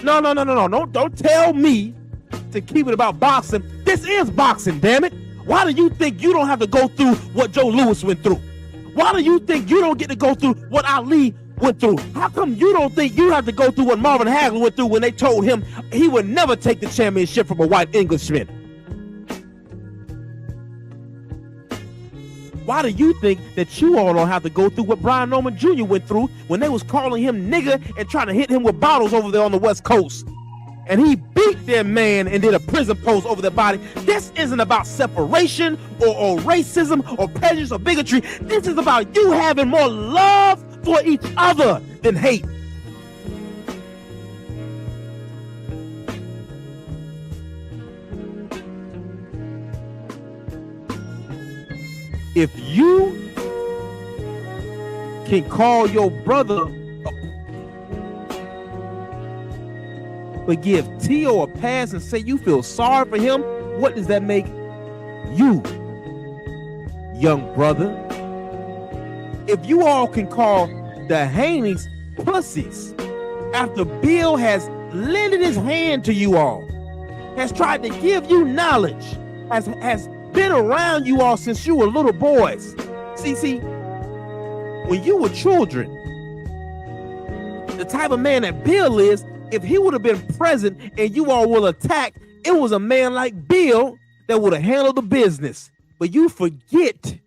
No. Don't tell me to keep it about boxing. This is boxing, damn it. Why do you think you don't have to go through what Joe Louis went through? Why do you think you don't get to go through what Ali went through? How come you don't think you have to go through what Marvin Hagler went through when they told him he would never take the championship from a white Englishman? Why do you think that you all don't have to go through what Brian Norman Jr. went through when they was calling him nigger and trying to hit him with bottles over there on the West Coast? And he beat their man and did a prison post over their body. This isn't about separation or racism or prejudice or bigotry. This is about you having more love for each other than hate. If you can call your brother but give T.O. a pass and say you feel sorry for him, what does that make you, young brother? If you all can call the Haneys pussies after Bill has lended his hand to you all, has tried to give you knowledge, has been around you all since you were little boys. See, when you were children, the type of man that Bill is, if he would have been present and you all will attack, it was a man like Bill that would have handled the business. But you forget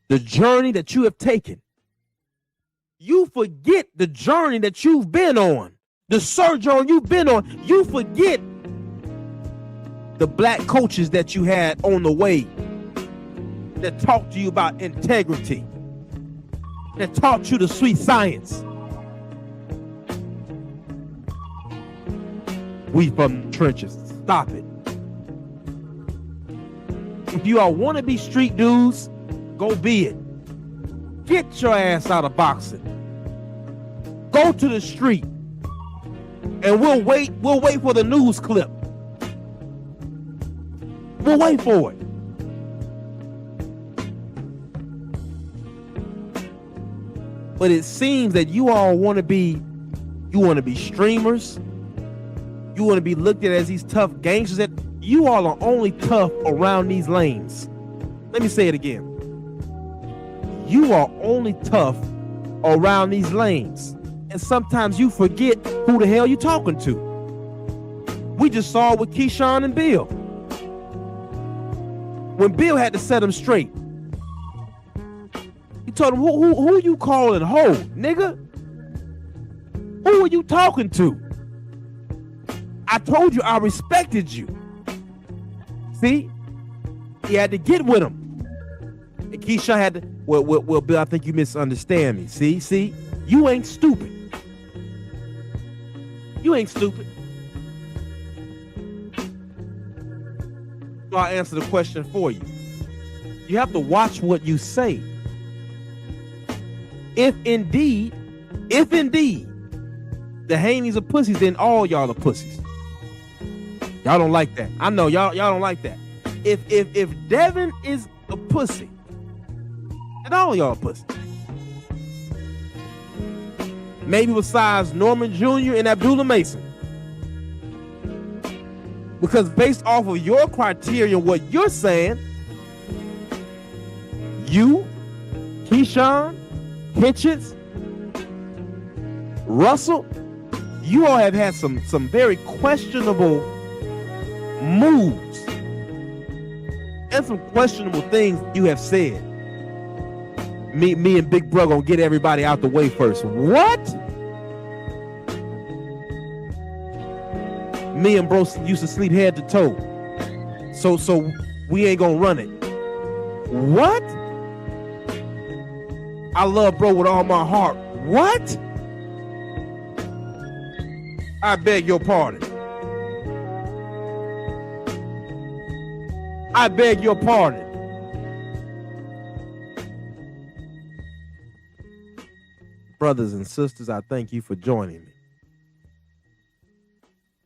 the journey that you have taken. You forget the journey that you've been on, the sojourn you've been on. You forget the black coaches that you had on the way that talked to you about integrity, that taught you the sweet science. We from the trenches. Stop it. If you all want to be street dudes, go be it. Get your ass out of boxing. Go to the street, and we'll wait for the news clip. We'll wait for it. But it seems that you all want to be streamers. You want to be looked at as these tough gangsters. That you all are only tough around these lanes. Let me say it again. You are only tough around these lanes. And sometimes you forget who the hell you're talking to. We just saw it with Keyshawn and Bill. When Bill had to set him straight, You told him, who you calling hoe, nigga? Who are you talking to? I told you I respected you. See? He had to get with him. And Keyshawn had to, well, Bill, I think you misunderstand me. See? You ain't stupid. You ain't stupid. So I'll answer the question for you. You have to watch what you say. If indeed, the Haneys are pussies, then all y'all are pussies. Y'all don't like that. I know y'all don't like that. If Devin is a pussy, then all y'all are pussies. Maybe besides Norman Jr. and Abdullah Mason. Because based off of your criteria, what you're saying, you, Keyshawn, Hitchens, Russell, you all have had some very questionable moves and some questionable things you have said. Me and Big Bro gonna get everybody out the way first. What? Me and bro used to sleep head to toe. So we ain't gonna run it. What? I love bro with all my heart. What? I beg your pardon. I beg your pardon. Brothers and sisters, I thank you for joining me.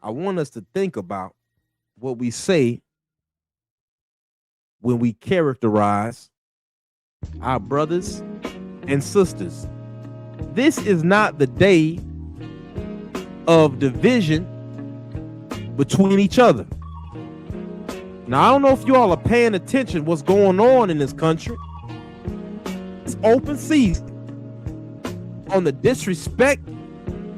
I want us to think about what we say when we characterize our brothers and sisters. This is not the day of division between each other. Now, I don't know if you all are paying attention what's going on in this country. It's open season on the disrespect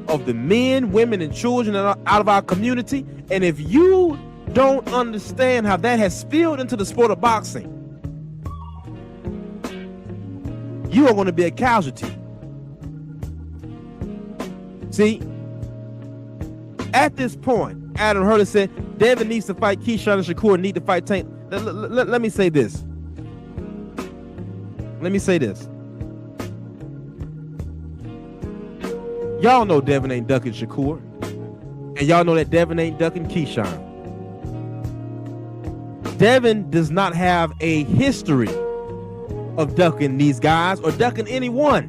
of the men, women, and children out of our community. And if you don't understand how that has spilled into the sport of boxing, you are going to be a casualty. See, at this point, Adam Hurley said, Devin needs to fight Keyshawn and Shakur need to fight Tank. Let me say this. Y'all know Devin ain't ducking Shakur. And y'all know that Devin ain't ducking Keyshawn. Devin does not have a history of ducking these guys or ducking anyone.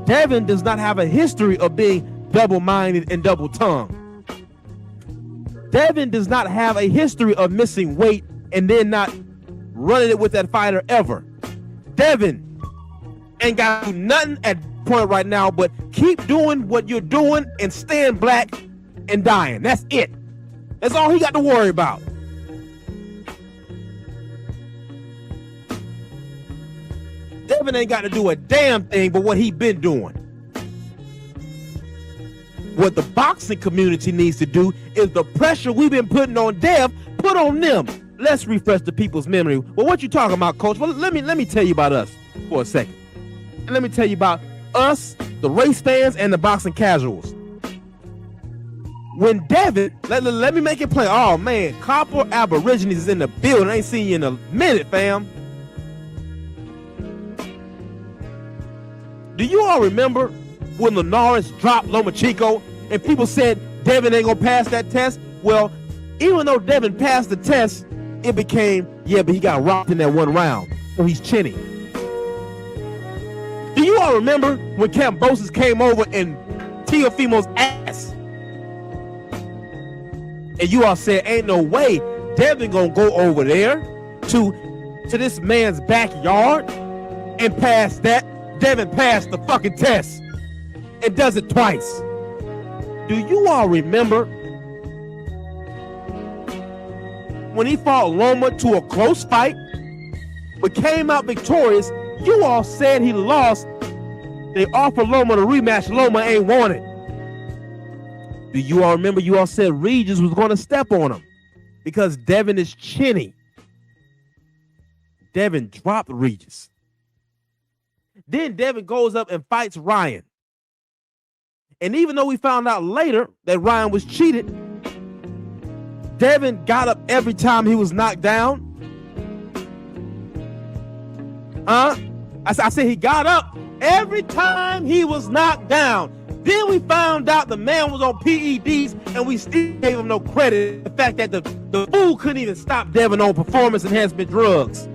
Devin does not have a history of being double-minded and double-tongued. Devin does not have a history of missing weight and then not running it with that fighter ever. Devin ain't got to do nothing at point right now but keep doing what you're doing and staying black and dying. That's it. That's all he got to worry about. Devin ain't got to do a damn thing but what he been doing. What the boxing community needs to do is the pressure we've been putting on Dev, put on them. Let's refresh the people's memory. Well, what you talking about, Coach? Well, let me tell you about us for a second. And let me tell you about us, the race fans, and the boxing casuals. When Devin, let me make it plain. Oh, man, Copper Aborigines is in the building. I ain't seen you in a minute, fam. Do you all remember when Linares dropped Lomachenko and people said Devin ain't gonna pass that test? Well, even though Devin passed the test, it became, yeah, but he got rocked in that one round, so he's chinny. Do you all remember when Kambosos came over and Teofimo's ass? And you all said, ain't no way Devin gonna go over there to this man's backyard and pass that. Devin passed the fucking test and does it twice. Do you all remember when he fought Loma to a close fight but came out victorious? You all said he lost. They offered Loma the rematch. Loma ain't want it. Do you all remember you all said Regis was going to step on him because Devin is chinny? Devin dropped Regis. Then Devin goes up and fights Ryan. And even though we found out later that Ryan was cheated, Devin got up every time he was knocked down. I said he got up every time he was knocked down. Then we found out the man was on PEDs, and we still gave him no credit. The fact that the fool couldn't even stop Devin on performance enhancement drugs.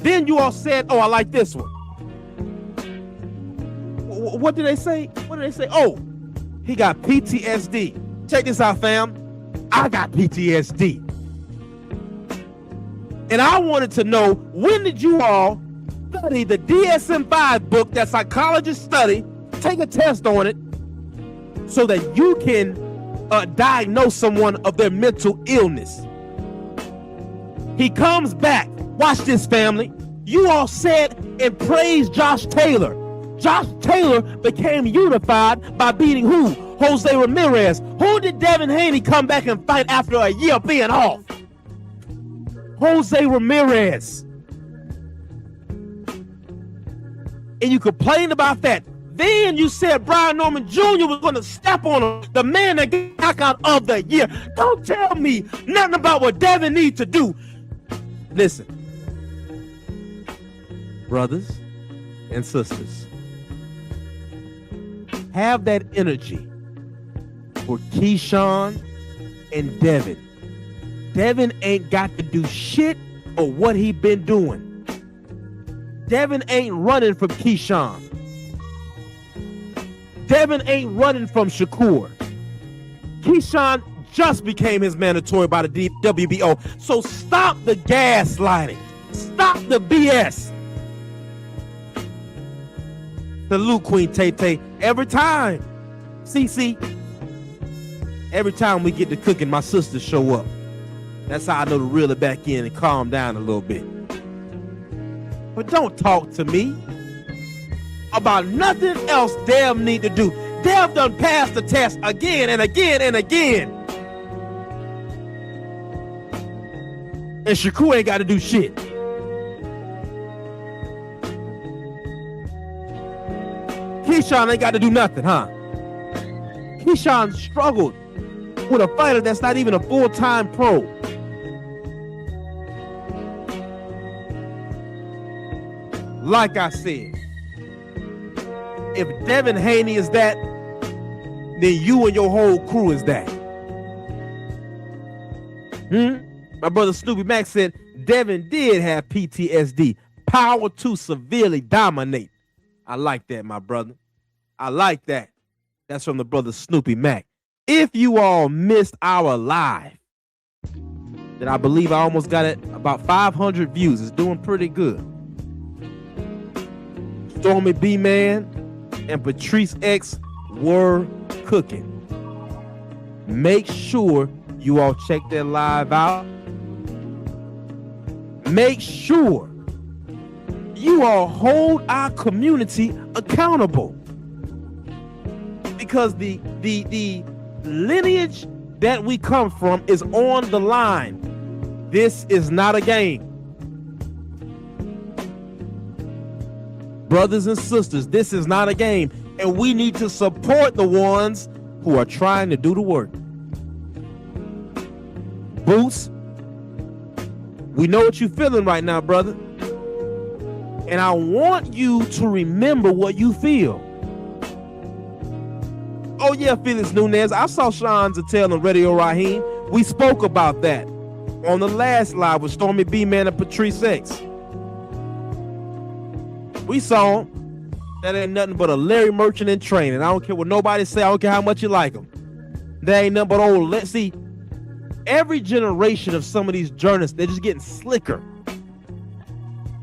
Then you all said, oh, I like this one. What did they say? What did they say? Oh, he got PTSD. Check this out, fam. I got PTSD. And I wanted to know, when did you all study the DSM-5 book that psychologists study, take a test on it, so that you can diagnose someone of their mental illness? He comes back. Watch this, family. You all said and praised Josh Taylor. Josh Taylor became unified by beating who? Jose Ramirez. Who did Devin Haney come back and fight after a year being off? Jose Ramirez. And you complained about that. Then you said Brian Norman Jr. was going to step on him, the man that got knockout of the year. Don't tell me nothing about what Devin needs to do. Listen, brothers and sisters, have that energy for Keyshawn and Devin. Devin ain't got to do shit for what he been doing. Devin ain't running from Keyshawn. Devin ain't running from Shakur. Keyshawn just became his mandatory by the WBO. So stop the gaslighting. Stop the BS. Salute, Queen Tay-Tay. Every time. CC. Every time we get to cooking, my sisters show up. That's how I know to reel it back in and calm down a little bit. But don't talk to me about nothing else Dev need to do. Dev done passed the test again and again and again. And Shakur ain't got to do shit. Keyshawn ain't got to do nothing, huh? Keyshawn struggled with a fighter that's not even a full-time pro. Like I said, if Devin Haney is that, then you and your whole crew is that. My brother Snoopy Mac said Devin did have PTSD. Power to severely dominate. I like that, my brother. I like that. That's from the brother Snoopy Mac. If you all missed our live, then I believe I almost got it about 500 views. It's doing pretty good. Stormy B-Man and Patrice X were cooking. Make sure you all check that live out. Make sure you all hold our community accountable, because the lineage that we come from is on the line. This is not a game. Brothers and sisters, this is not a game, and we need to support the ones who are trying to do the work. Boots, we know what you're feeling right now, brother. And I want you to remember what you feel. Oh yeah, Felix Nunez, I saw Sean's tale on Radio Raheem. We spoke about that on the last live with Stormy B-Man and Patrice X. We saw him. That ain't nothing but a Larry Merchant in training. I don't care what nobody say. I don't care how much you like him. That ain't nothing but old. Let's see. Every generation of some of these journalists, they're just getting slicker.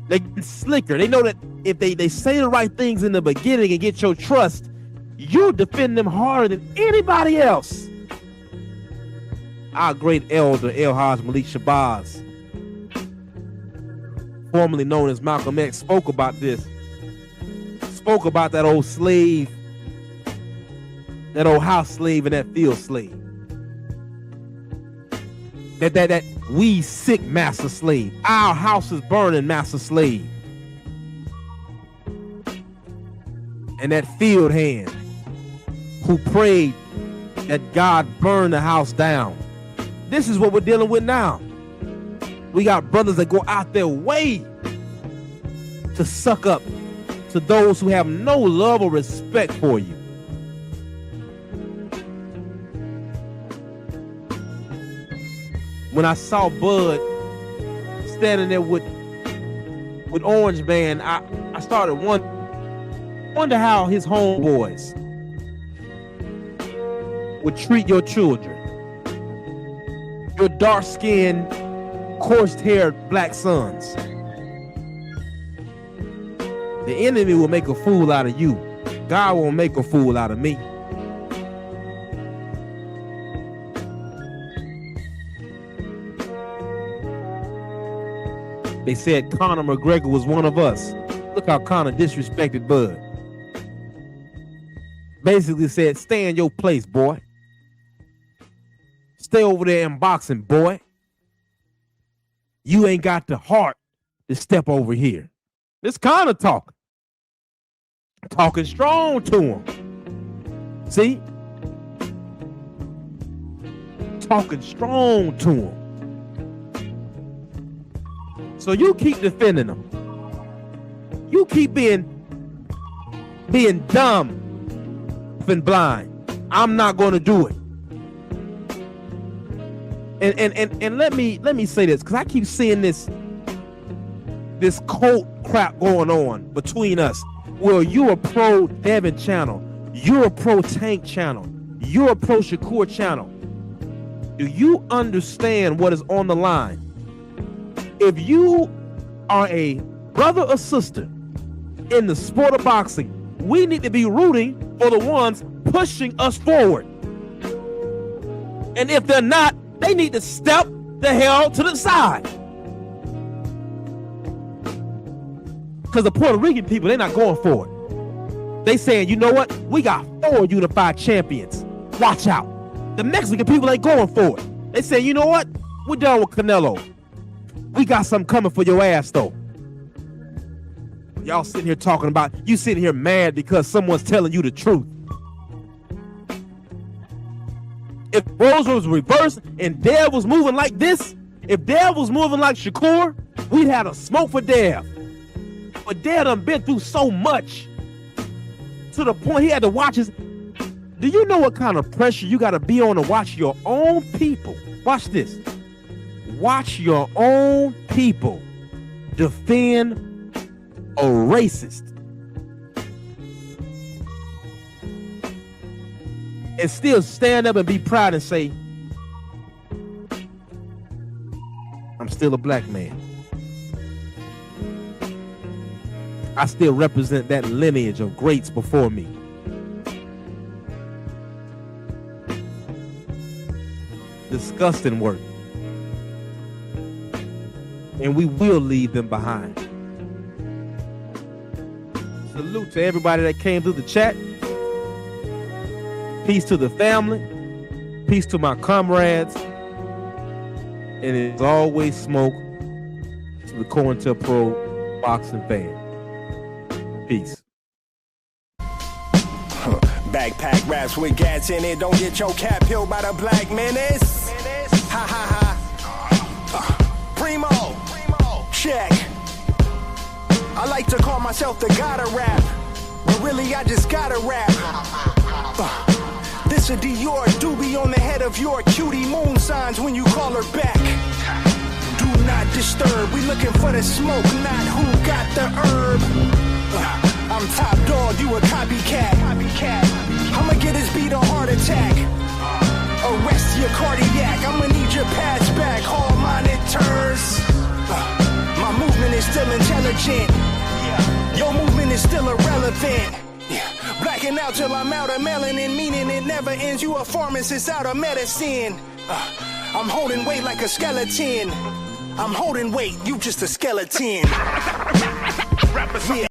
They're getting slicker. They know that if they say the right things in the beginning and get your trust, you defend them harder than anybody else. Our great elder, El Haj Malik Shabazz, formerly known as Malcolm X, spoke about this. Spoke about that old slave, that old house slave and that field slave. That we sick, master slave. Our house is burning, master slave. And that field hand who prayed that God burn the house down. This is what we're dealing with now. We got brothers that go out their way to suck up to those who have no love or respect for you. When I saw Bud standing there with Orange Man, I started wonder how his homeboys would treat your children. Your dark-skinned, coarse-haired black sons. The enemy will make a fool out of you. God won't make a fool out of me. They said Conor McGregor was one of us. Look how Conor disrespected Bud. Basically said, stay in your place, boy. Stay over there in boxing, boy. You ain't got the heart to step over here. This Conor talking. Talking strong to him. See? Talking strong to him. So you keep defending them. You keep being dumb and blind. I'm not going to do it. And let me say this, because I keep seeing this cult crap going on between us. Well, you're a pro Devin channel. You're a pro Tank channel. You're a pro Shakur channel. Do you understand what is on the line? If you are a brother or sister in the sport of boxing, we need to be rooting for the ones pushing us forward. And if they're not, they need to step the hell to the side. Because the Puerto Rican people, they're not going for it. They saying, you know what? We got 4 unified champions. Watch out. The Mexican people ain't going for it. They say, you know what? We're done with Canelo. We got something coming for your ass, though. Y'all sitting here talking about, you sitting here mad because someone's telling you the truth. If roles was reversed and Dev was moving like this, if Dev was moving like Shakur, we'd have a smoke for Dev. But Dev done been through so much to the point he had to watch his... Do you know what kind of pressure you got to be on to watch your own people? Watch this. Watch your own people defend a racist. And still stand up and be proud and say, I'm still a black man. I still represent that lineage of greats before me. Disgusting work. And we will leave them behind. Salute to everybody that came through the chat. Peace to the family. Peace to my comrades. And it's always smoke to the COINTELPRO boxing fan. Peace. Backpack raps with gats in it. Don't get your cap peeled by the black menace. Ha ha ha. Primo. Check. I like to call myself the god of rap, but really I just gotta rap. This a Dior doobie on the head of your cutie moon signs when you call her back. Do not disturb, we looking for the smoke, not who got the herb. I'm top dog, you a copycat. I'ma get his beat a heart attack. Arrest your cardiac, I'ma need your pass back, hall monitors. My movement is still intelligent. Your movement is still irrelevant. Blacking out till I'm out of melanin, meaning it never ends. You a pharmacist out of medicine. I'm holding weight like a skeleton. I'm holding weight, you just a skeleton. Yeah.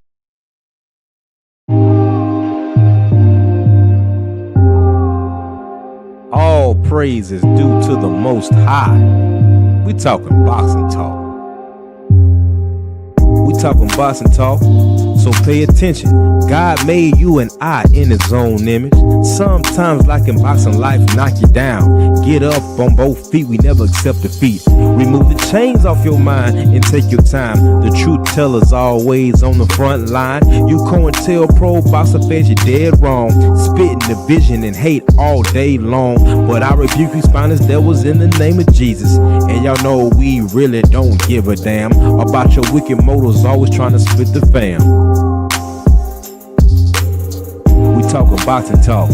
All praise is due to the Most High. We talking boxing talk. We talking boxing talk, so pay attention. God made you and I in his own image. Sometimes like in boxing, life knock you down. Get up on both feet, we never accept defeat. Remove the chains off your mind and take your time. The truth teller's always on the front line. You COINTELPRO boxer fans, you're dead wrong. Spitting division and hate all day long. But I rebuke you spineless devils in the name of Jesus. And y'all know we really don't give a damn about your wicked motives, always trying to split the fam. We talking boxing talk,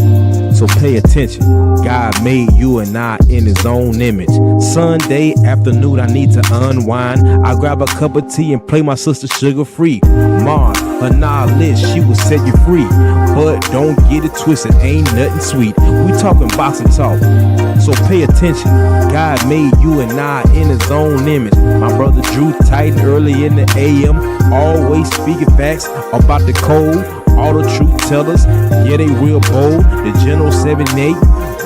so pay attention. God made you and I in his own image. Sunday afternoon, I need to unwind. I grab a cup of tea and play my sister Sugar Free. Mars, her knowledge, she will set you free. But don't get it twisted, ain't nothing sweet. We talking boxing talk, so pay attention. God made you and I in his own image. My brother Drew Titan early in the AM, always speaking facts about the code. All the truth tellers, yeah, they real bold. The General 78,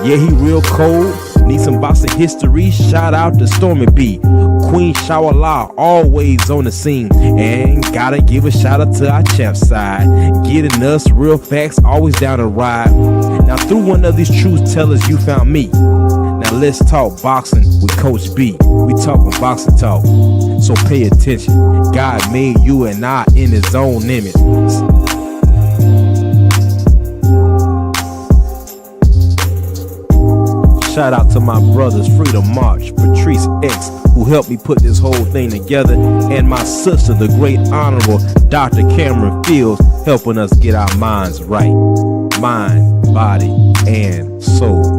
yeah, he real cold. Need some boxing history, shout out to Stormy B. Queen Shawala, always on the scene. And gotta give a shout out to our champ side. Getting us real facts, always down to ride. Now through one of these truth tellers, you found me. Now let's talk boxing with Coach B. We talking boxing talk, so pay attention. God made you and I in his own image. Shout out to my brothers Freedom March, Patrice X, who helped me put this whole thing together, and my sister, the great honorable Dr. Cameron Fields, helping us get our minds right. Mind, body, and soul.